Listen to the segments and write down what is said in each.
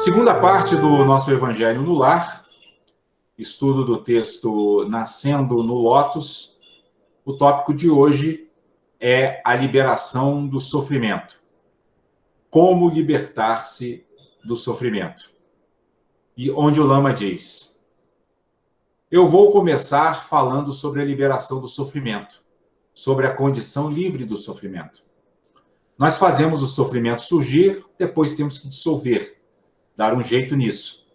Segunda parte do nosso Evangelho no Lar, estudo do texto Nascendo no Lótus. O tópico de hoje é a liberação do sofrimento. Como libertar-se do sofrimento. E onde o Lama diz: eu vou começar falando sobre a liberação do sofrimento, sobre a condição livre do sofrimento. Nós fazemos o sofrimento surgir, depois temos que dissolver, dar um jeito nisso.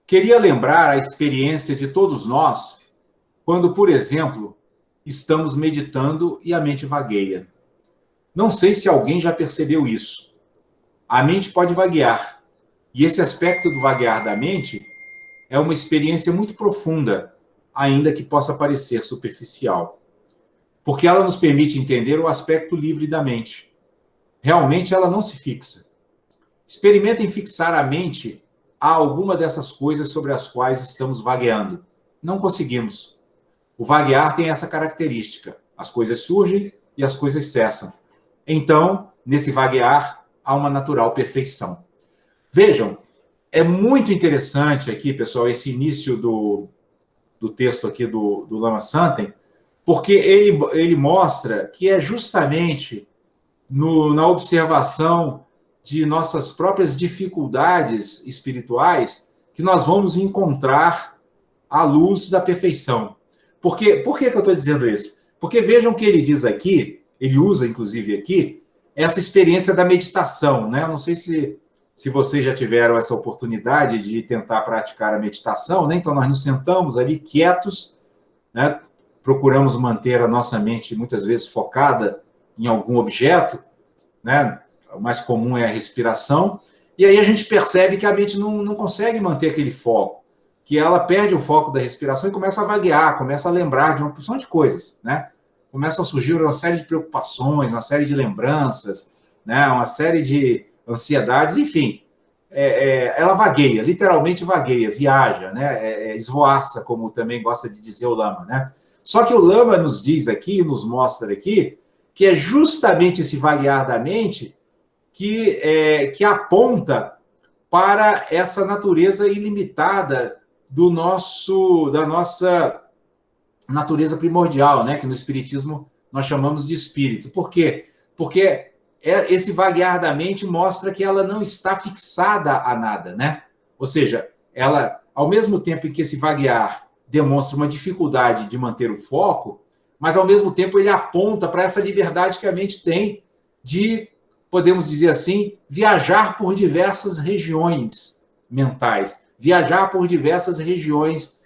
Queria lembrar a experiência de todos nós quando, por exemplo, estamos meditando e a mente vagueia. Não sei se alguém já percebeu isso. A mente pode vaguear, e esse aspecto do vaguear da mente é uma experiência muito profunda, ainda que possa parecer superficial, porque ela nos permite entender o aspecto livre da mente. Realmente ela não se fixa. Experimentem fixar a mente a alguma dessas coisas sobre as quais estamos vagueando. Não conseguimos. O vaguear tem essa característica. As coisas surgem e as coisas cessam. Então, nesse vaguear, há uma natural perfeição. Vejam, é muito interessante aqui, pessoal, esse início do texto aqui do Lama Santen, porque ele mostra que é justamente na observação de nossas próprias dificuldades espirituais que nós vamos encontrar a luz da perfeição. Por que eu estou dizendo isso? Porque vejam que ele diz aqui, ele usa inclusive aqui, essa experiência da meditação, né? Eu não sei se vocês já tiveram essa oportunidade de tentar praticar a meditação, né? Então nós nos sentamos ali quietos, né? Procuramos manter a nossa mente muitas vezes focada em algum objeto, né? O mais comum é a respiração, e aí a gente percebe que a mente não consegue manter aquele foco, que ela perde o foco da respiração e começa a vaguear, começa a lembrar de uma porção de coisas, né? Começa a surgir uma série de preocupações, uma série de lembranças, né? Uma série de ansiedades, enfim. Ela vagueia, literalmente vagueia, viaja, né? Esvoaça, como também gosta de dizer o Lama, né? Só que o Lama nos diz aqui, nos mostra aqui, que é justamente esse vaguear da mente que aponta para essa natureza ilimitada da nossa natureza primordial, né? Que no Espiritismo nós chamamos de espírito. Por quê? Porque esse vaguear da mente mostra que ela não está fixada a nada, né? Ou seja, ela, ao mesmo tempo em que esse vaguear demonstra uma dificuldade de manter o foco, mas ao mesmo tempo ele aponta para essa liberdade que a mente tem de, podemos dizer assim, viajar por diversas regiões mentais, viajar por diversas regiões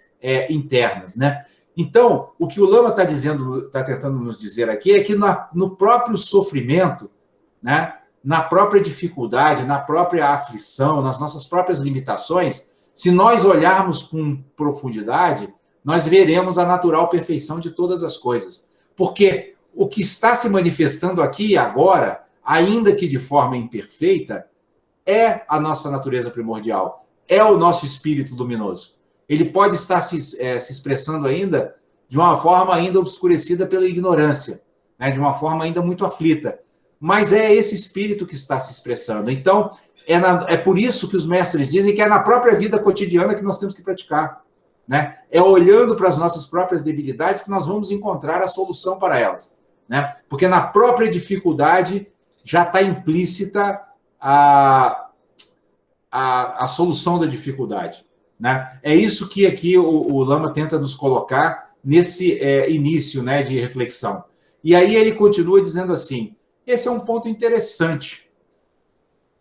internas, né? Então, o que o Lama está tentando nos dizer aqui é que no próprio sofrimento, né, na própria dificuldade, na própria aflição, nas nossas próprias limitações, se nós olharmos com profundidade, nós veremos a natural perfeição de todas as coisas. Porque o que está se manifestando aqui e agora, ainda que de forma imperfeita, é a nossa natureza primordial, é o nosso espírito luminoso. Ele pode estar se expressando ainda de uma forma ainda obscurecida pela ignorância, né? De uma forma ainda muito aflita. Mas é esse espírito que está se expressando. Então, é por isso que os mestres dizem que é na própria vida cotidiana que nós temos que praticar, né? É olhando para as nossas próprias debilidades que nós vamos encontrar a solução para elas, né? Porque na própria dificuldade já está implícita a solução da dificuldade, né? É isso que aqui o Lama tenta nos colocar nesse início, né, de reflexão. E aí ele continua dizendo assim: esse é um ponto interessante.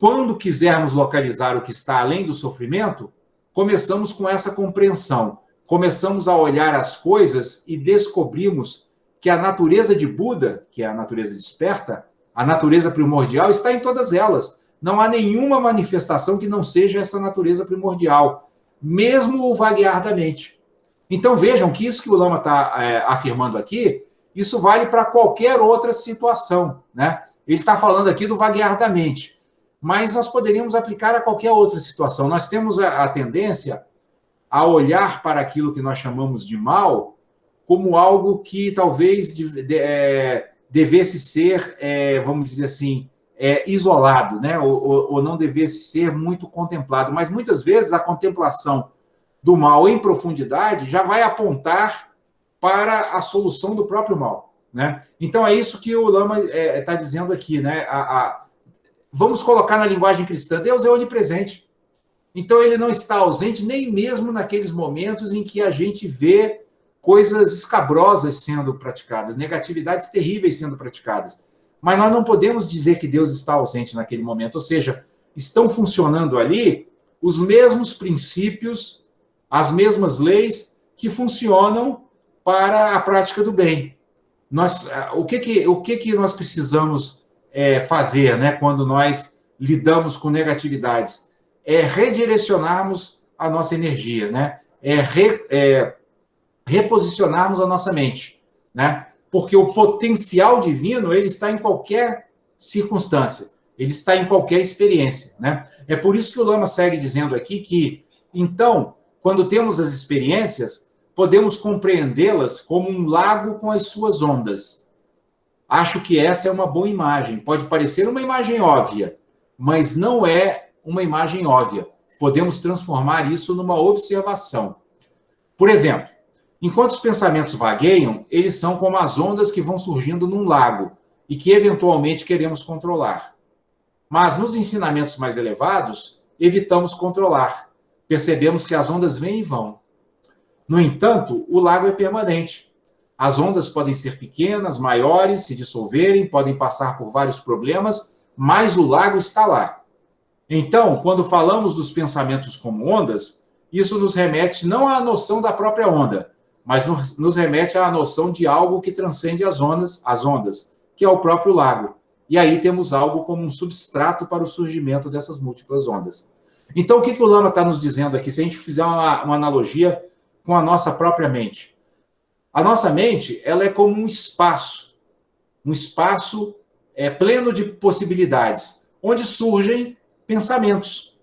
Quando quisermos localizar o que está além do sofrimento, começamos com essa compreensão. Começamos a olhar as coisas e descobrimos que a natureza de Buda, que é a natureza desperta, a natureza primordial, está em todas elas. Não há nenhuma manifestação que não seja essa natureza primordial, mesmo o vaguear da mente. Então vejam que isso que o Lama está afirmando aqui, isso vale para qualquer outra situação, né? Ele está falando aqui do vaguear da mente, mas nós poderíamos aplicar a qualquer outra situação. Nós temos a tendência a olhar para aquilo que nós chamamos de mal como algo que talvez devesse ser, vamos dizer assim, isolado, né? Ou não devesse ser muito contemplado. Mas muitas vezes a contemplação do mal em profundidade já vai apontar para a solução do próprio mal, né? Então é isso que o Lama está dizendo aqui, né? Vamos colocar na linguagem cristã: Deus é onipresente. Então ele não está ausente nem mesmo naqueles momentos em que a gente vê coisas escabrosas sendo praticadas, negatividades terríveis sendo praticadas. Mas nós não podemos dizer que Deus está ausente naquele momento, ou seja, estão funcionando ali os mesmos princípios, as mesmas leis que funcionam para a prática do bem. O que nós precisamos fazer, né, quando nós lidamos com negatividades? É redirecionarmos a nossa energia, né? Reposicionarmos a nossa mente, né? Porque o potencial divino, ele está em qualquer circunstância, ele está em qualquer experiência, né? É por isso que o Lama segue dizendo aqui que, então, quando temos as experiências, podemos compreendê-las como um lago com as suas ondas. Acho que essa é uma boa imagem. Pode parecer uma imagem óbvia, mas não é uma imagem óbvia. Podemos transformar isso numa observação. Por exemplo, enquanto os pensamentos vagueiam, eles são como as ondas que vão surgindo num lago e que eventualmente queremos controlar. Mas nos ensinamentos mais elevados, evitamos controlar. Percebemos que as ondas vêm e vão. No entanto, o lago é permanente. As ondas podem ser pequenas, maiores, se dissolverem, podem passar por vários problemas, mas o lago está lá. Então, quando falamos dos pensamentos como ondas, isso nos remete não à noção da própria onda, mas nos remete à noção de algo que transcende as ondas, que é o próprio lago. E aí temos algo como um substrato para o surgimento dessas múltiplas ondas. Então, o que o Lama está nos dizendo aqui? Se a gente fizer uma analogia com a nossa própria mente. A nossa mente, ela é como um espaço pleno de possibilidades, onde surgem pensamentos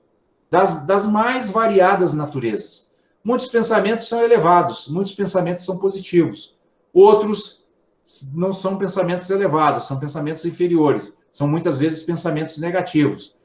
das mais variadas naturezas. Muitos pensamentos são elevados, muitos pensamentos são positivos. Outros não são pensamentos elevados, são pensamentos inferiores. São muitas vezes pensamentos negativos.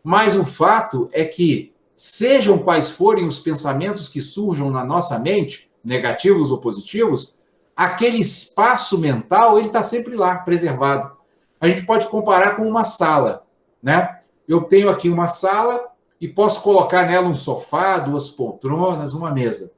Mas o fato é que, sejam quais forem os pensamentos que surjam na nossa mente, negativos ou positivos, aquele espaço mental, ele está sempre lá, preservado. A gente pode comparar com uma sala, né? Eu tenho aqui uma sala e posso colocar nela um sofá, 2 poltronas, uma mesa.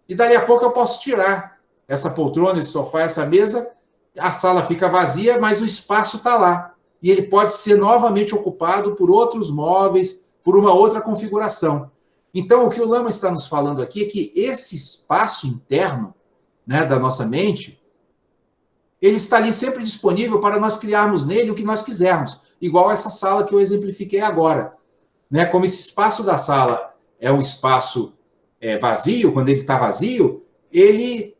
E dali a pouco eu posso tirar essa poltrona, esse sofá, essa mesa, a sala fica vazia, mas o espaço está lá. E ele pode ser novamente ocupado por outros móveis, por uma outra configuração. Então, o que o Lama está nos falando aqui é que esse espaço interno, né, da nossa mente, ele está ali sempre disponível para nós criarmos nele o que nós quisermos, igual essa sala que eu exemplifiquei agora. Né? Como esse espaço da sala é um espaço vazio, quando ele está vazio, ele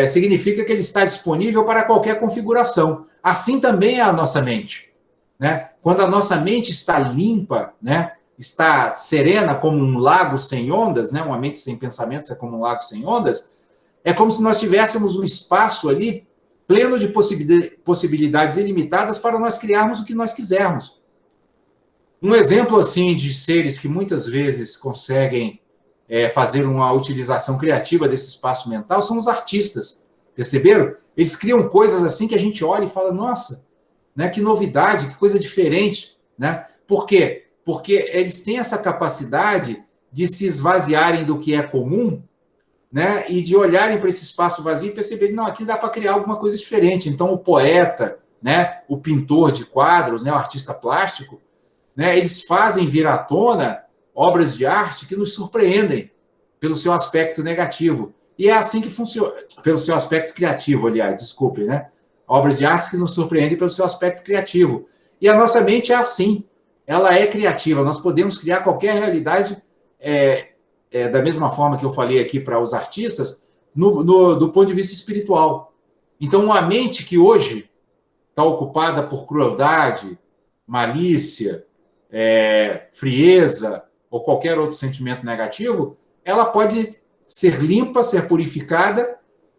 significa que ele está disponível para qualquer configuração. Assim também é a nossa mente. Né? Quando a nossa mente está limpa, né, está serena como um lago sem ondas, né, uma mente sem pensamentos é como um lago sem ondas, é como se nós tivéssemos um espaço ali pleno de possibilidades ilimitadas para nós criarmos o que nós quisermos. Um exemplo assim de seres que muitas vezes conseguem fazer uma utilização criativa desse espaço mental são os artistas. Perceberam? Eles criam coisas assim que a gente olha e fala, nossa, né, que novidade, que coisa diferente. Né? Por quê? Porque eles têm essa capacidade de se esvaziarem do que é comum, né, e de olharem para esse espaço vazio e perceberem, não, aqui dá para criar alguma coisa diferente. Então, o poeta, né, o pintor de quadros, né, o artista plástico, né, eles fazem vir à tona obras de arte que nos surpreendem pelo seu aspecto negativo. E é assim que funciona, pelo seu aspecto criativo, aliás, desculpe, né? Obras de arte que nos surpreendem pelo seu aspecto criativo. E a nossa mente é assim, ela é criativa, nós podemos criar qualquer realidade da mesma forma que eu falei aqui para os artistas, do ponto de vista espiritual. Então, uma mente que hoje está ocupada por crueldade, malícia, frieza ou qualquer outro sentimento negativo, ela pode ser limpa, ser purificada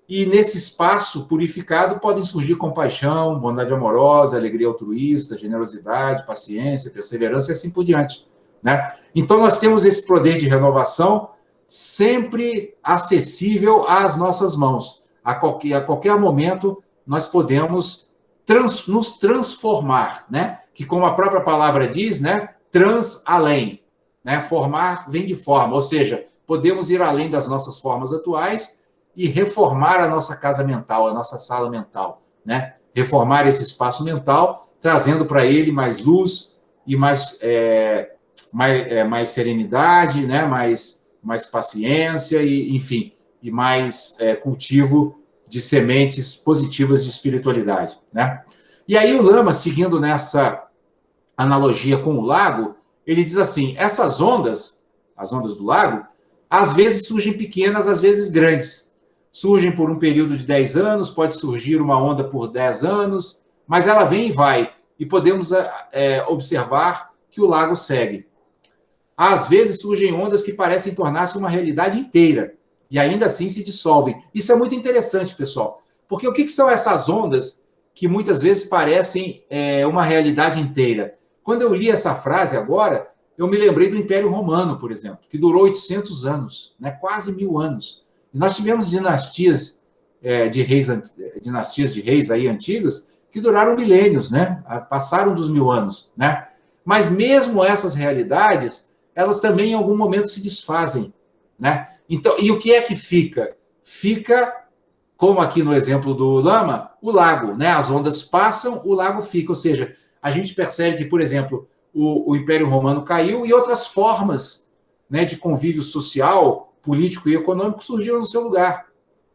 e nesse espaço purificado podem surgir compaixão, bondade amorosa, alegria altruísta, generosidade, paciência, perseverança e assim por diante, né? Então, nós temos esse poder de renovação sempre acessível às nossas mãos. A qualquer momento, nós podemos nos transformar, né? Que, como a própria palavra diz, né? Além, né? Formar vem de forma, ou seja, podemos ir além das nossas formas atuais e reformar a nossa casa mental, a nossa sala mental, né? Reformar esse espaço mental, trazendo para ele mais luz e mais serenidade, né? Mais paciência e, enfim, e mais cultivo de sementes positivas de espiritualidade, né? E aí o Lama, seguindo nessa analogia com o lago, ele diz assim, essas ondas, as ondas do lago, às vezes surgem pequenas, às vezes grandes. Surgem por um período de 10 anos, pode surgir uma onda por 10 anos, mas ela vem e vai, e podemos observar que o lago segue. Às vezes surgem ondas que parecem tornar-se uma realidade inteira, e ainda assim se dissolvem. Isso é muito interessante, pessoal, porque o que são essas ondas que muitas vezes parecem uma realidade inteira? Quando eu li essa frase agora, eu me lembrei do Império Romano, por exemplo, que durou 800 anos, né? Quase 1000 anos. E nós tivemos dinastias de reis aí antigas que duraram milênios, né? Passaram dos 1000 anos, né? Mas mesmo essas realidades, elas também em algum momento se desfazem, né? Então, e o que é que fica? Fica, como aqui no exemplo do Lama, o lago, né? As ondas passam, o lago fica, ou seja, a gente percebe que, por exemplo, o Império Romano caiu e outras formas, né, de convívio social, político e econômico surgiram no seu lugar,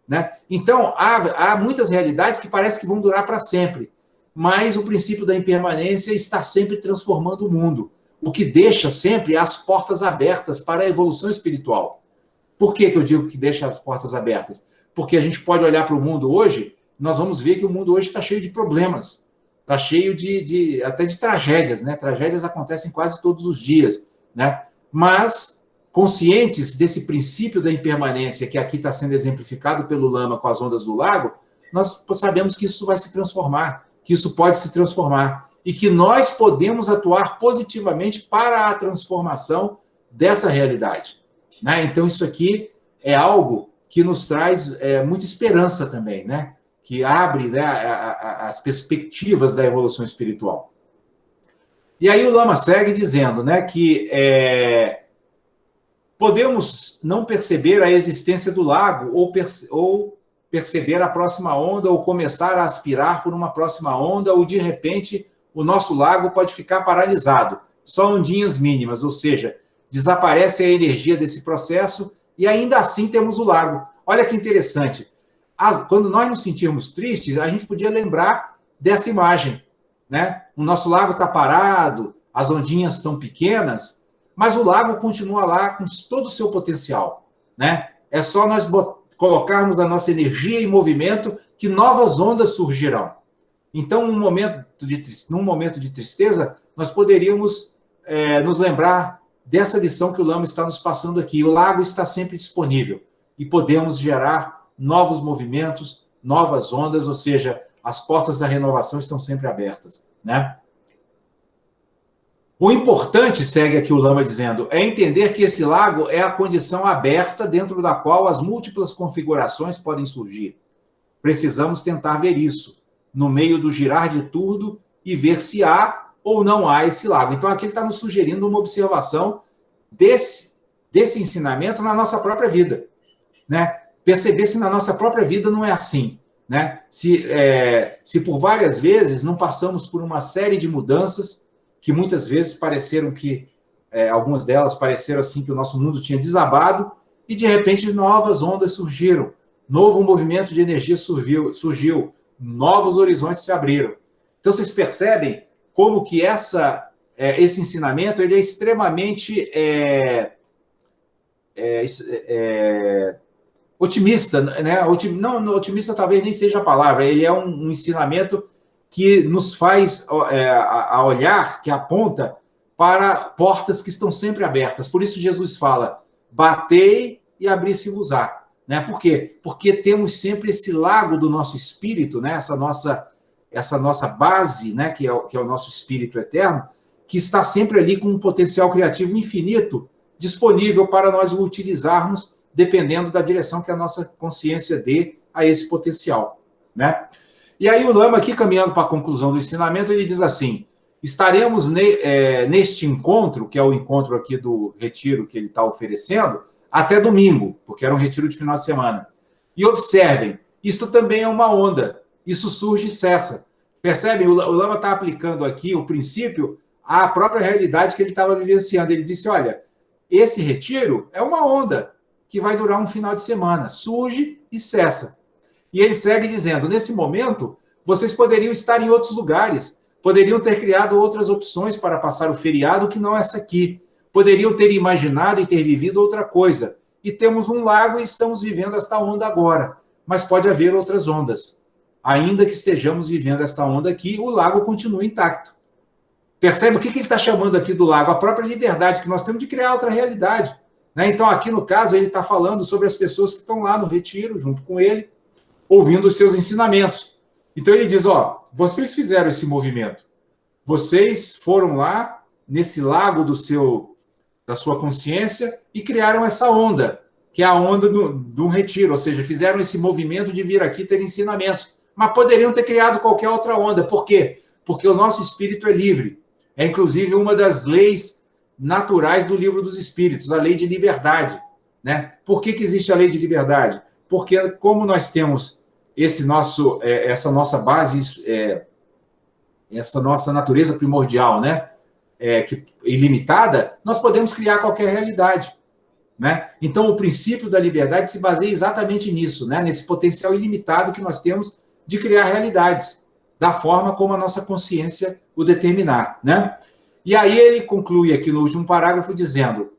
né? Então, há muitas realidades que parece que vão durar para sempre, mas o princípio da impermanência está sempre transformando o mundo, o que deixa sempre as portas abertas para a evolução espiritual. Por que eu digo que deixa as portas abertas? Porque a gente pode olhar para o mundo hoje, nós vamos ver que o mundo hoje está cheio de problemas, está cheio até de tragédias, né? Tragédias acontecem quase todos os dias, né? Mas, conscientes desse princípio da impermanência, que aqui está sendo exemplificado pelo Lama com as ondas do lago, nós sabemos que isso vai se transformar, que isso pode se transformar, e que nós podemos atuar positivamente para a transformação dessa realidade, né? Então, isso aqui é algo que nos traz muita esperança também, né? Que abre, né, as perspectivas da evolução espiritual. E aí o Lama segue dizendo, né, que podemos não perceber a existência do lago ou perceber a próxima onda ou começar a aspirar por uma próxima onda ou, de repente, o nosso lago pode ficar paralisado, só ondinhas mínimas, ou seja, desaparece a energia desse processo e ainda assim temos o lago. Olha que interessante. Quando nós nos sentirmos tristes, a gente podia lembrar dessa imagem, né? O nosso lago está parado, as ondinhas estão pequenas, mas o lago continua lá com todo o seu potencial, né? É só nós colocarmos a nossa energia em movimento que novas ondas surgirão. Então, num momento de tristeza, nós poderíamos nos lembrar dessa lição que o Lama está nos passando aqui. O lago está sempre disponível e podemos gerar novos movimentos, novas ondas, ou seja, as portas da renovação estão sempre abertas, né? O importante, segue aqui o Lama dizendo, é entender que esse lago é a condição aberta dentro da qual as múltiplas configurações podem surgir. Precisamos tentar ver isso, no meio do girar de tudo, e ver se há ou não há esse lago. Então, aqui ele está nos sugerindo uma observação desse ensinamento na nossa própria vida, né? Perceber se na nossa própria vida não é assim, né? Se por várias vezes não passamos por uma série de mudanças que muitas vezes pareceram que, algumas delas pareceram assim que o nosso mundo tinha desabado e de repente novas ondas surgiram, novo movimento de energia surgiu, novos horizontes se abriram. Então vocês percebem como que esse ensinamento ele é extremamente otimista, né? Não, otimista talvez nem seja a palavra, ele é um ensinamento que nos faz a olhar, que aponta para portas que estão sempre abertas. Por isso Jesus fala, batei e abri-se-vos-á. né? Por quê? Porque temos sempre esse lago do nosso espírito, né? Essa nossa base, né? Que é o nosso espírito eterno, que está sempre ali com um potencial criativo infinito disponível para nós o utilizarmos, dependendo da direção que a nossa consciência dê a esse potencial, né? E aí o Lama, aqui caminhando para a conclusão do ensinamento, ele diz assim: estaremos neste encontro, que é o encontro aqui do retiro que ele está oferecendo, até domingo, porque era um retiro de final de semana. E observem, isto também é uma onda, isso surge e cessa. Percebem? O Lama está aplicando aqui o princípio à própria realidade que ele estava vivenciando. Ele disse, olha, esse retiro é uma onda que vai durar um final de semana, surge e cessa. E ele segue dizendo, nesse momento, vocês poderiam estar em outros lugares, poderiam ter criado outras opções para passar o feriado que não essa aqui, poderiam ter imaginado e ter vivido outra coisa. E temos um lago e estamos vivendo esta onda agora, mas pode haver outras ondas. Ainda que estejamos vivendo esta onda aqui, o lago continua intacto. Percebe o que ele está chamando aqui do lago? A própria liberdade, que nós temos de criar outra realidade. Né? Então, aqui no caso, ele está falando sobre as pessoas que estão lá no retiro, junto com ele, ouvindo os seus ensinamentos. Então, ele diz, ó, vocês fizeram esse movimento. Vocês foram lá, nesse lago da sua consciência, e criaram essa onda, que é a onda de um retiro, ou seja, fizeram esse movimento de vir aqui ter ensinamentos. Mas poderiam ter criado qualquer outra onda. Por quê? Porque o nosso espírito é livre. É, inclusive, uma das leis naturais do Livro dos Espíritos, a lei de liberdade. Né? Por que existe a lei de liberdade? Porque, como nós temos essa nossa base, essa nossa natureza primordial, né? Ilimitada, nós podemos criar qualquer realidade. Né? Então, o princípio da liberdade se baseia exatamente nisso, né? Nesse potencial ilimitado que nós temos de criar realidades, da forma como a nossa consciência o determinar. Né? E aí ele conclui aqui no último parágrafo dizendo: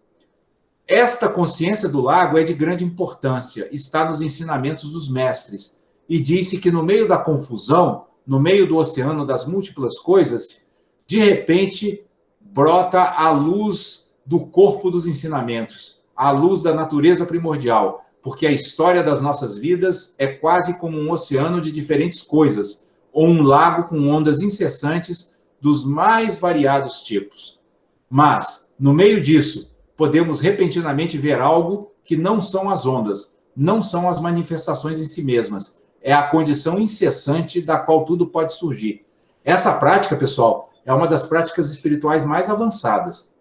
esta consciência do lago é de grande importância, está nos ensinamentos dos mestres, e disse que no meio da confusão, no meio do oceano das múltiplas coisas, de repente brota a luz do corpo dos ensinamentos, a luz da natureza primordial, porque a história das nossas vidas é quase como um oceano de diferentes coisas, ou um lago com ondas incessantes dos mais variados tipos. Mas, no meio disso, podemos repentinamente ver algo que não são as ondas, não são as manifestações em si mesmas, é a condição incessante da qual tudo pode surgir. Essa prática, pessoal, é uma das práticas espirituais mais avançadas.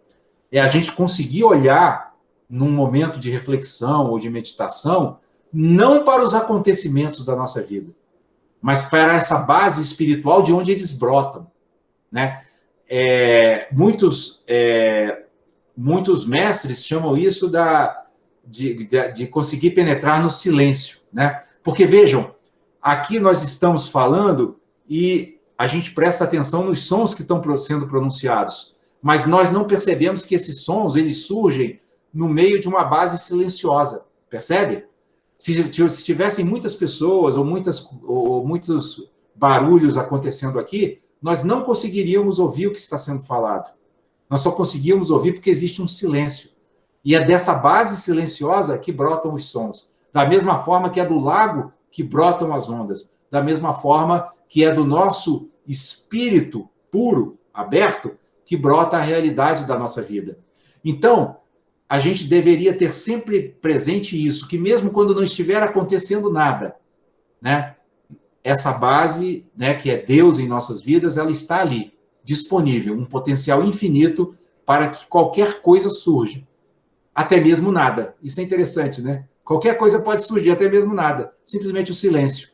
É a gente conseguir olhar num momento de reflexão ou de meditação, não para os acontecimentos da nossa vida, mas para essa base espiritual de onde eles brotam. Né? Muitos mestres chamam isso de conseguir penetrar no silêncio. Né? Porque, vejam, aqui nós estamos falando e a gente presta atenção nos sons que estão sendo pronunciados, mas nós não percebemos que esses sons eles surgem no meio de uma base silenciosa, percebe? Se tivessem muitas pessoas ou muitos barulhos acontecendo aqui, nós não conseguiríamos ouvir o que está sendo falado. Nós só conseguíamos ouvir porque existe um silêncio. E é dessa base silenciosa que brotam os sons. Da mesma forma que é do lago que brotam as ondas. Da mesma forma que é do nosso espírito puro, aberto, que brota a realidade da nossa vida. Então, a gente deveria ter sempre presente isso, que mesmo quando não estiver acontecendo nada, né, essa base, né, que é Deus em nossas vidas, ela está ali, disponível, um potencial infinito para que qualquer coisa surja, até mesmo nada. Isso é interessante, né? Qualquer coisa pode surgir, até mesmo nada, simplesmente o silêncio.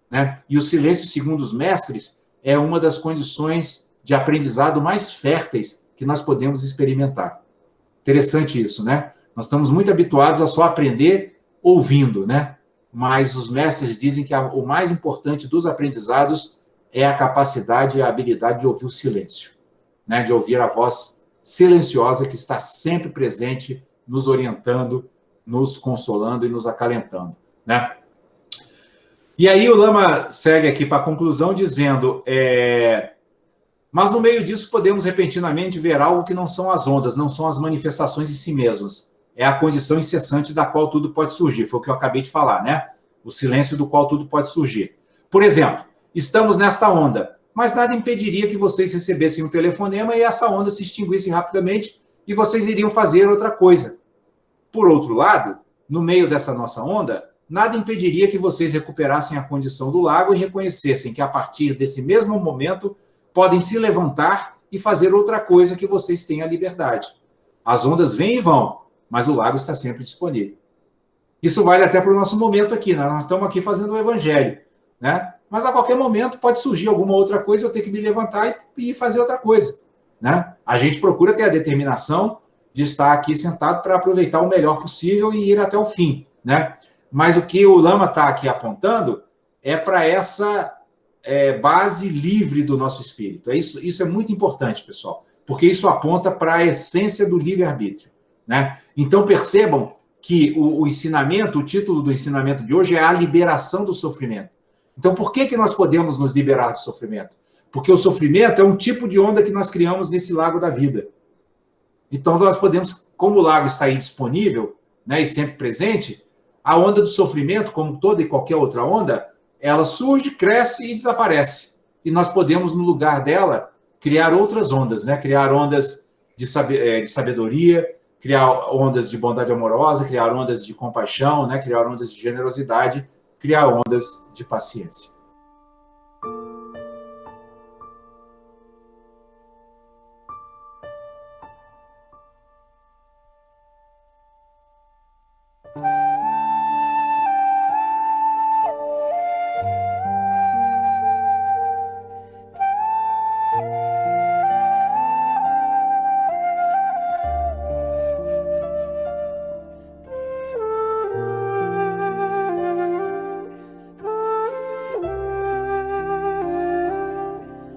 Né? E o silêncio, segundo os mestres, é uma das condições de aprendizado mais férteis que nós podemos experimentar. Interessante isso, né? Nós estamos muito habituados a só aprender ouvindo, né? Mas os mestres dizem que o mais importante dos aprendizados é a capacidade e a habilidade de ouvir o silêncio, né? De ouvir a voz silenciosa que está sempre presente, nos orientando, nos consolando e nos acalentando, né? E aí o Lama segue aqui para a conclusão dizendo... Mas no meio disso podemos repentinamente ver algo que não são as ondas, não são as manifestações em si mesmas. é a condição incessante da qual tudo pode surgir. Foi o que eu acabei de falar, né? O silêncio do qual tudo pode surgir. Por exemplo, estamos nesta onda, mas nada impediria que vocês recebessem um telefonema e essa onda se extinguisse rapidamente e vocês iriam fazer outra coisa. Por outro lado, no meio dessa nossa onda, nada impediria que vocês recuperassem a condição do lago e reconhecessem que, a partir desse mesmo momento, podem se levantar e fazer outra coisa que vocês têm a liberdade. As ondas vêm e vão, mas o lago está sempre disponível. Isso vale até para o nosso momento aqui, né? Nós estamos aqui fazendo o evangelho, né? Mas a qualquer momento pode surgir alguma outra coisa, eu ter que me levantar e fazer outra coisa, né? A gente procura ter a determinação de estar aqui sentado para aproveitar o melhor possível e ir até o fim, né? Mas o que o Lama está aqui apontando é para essa base livre do nosso espírito. Isso é muito importante, pessoal, porque isso aponta para a essência do livre-arbítrio, né? Então, percebam que o ensinamento, o título do ensinamento de hoje é a liberação do sofrimento. Então, por que nós podemos nos liberar do sofrimento? Porque o sofrimento é um tipo de onda que nós criamos nesse lago da vida. Então, nós podemos, como o lago está aí disponível, né, e sempre presente, a onda do sofrimento, como toda e qualquer outra onda, ela surge, cresce e desaparece. E nós podemos, no lugar dela, criar outras ondas, né? Criar ondas de sabedoria, criar ondas de bondade amorosa, criar ondas de compaixão, né? Criar ondas de generosidade, criar ondas de paciência.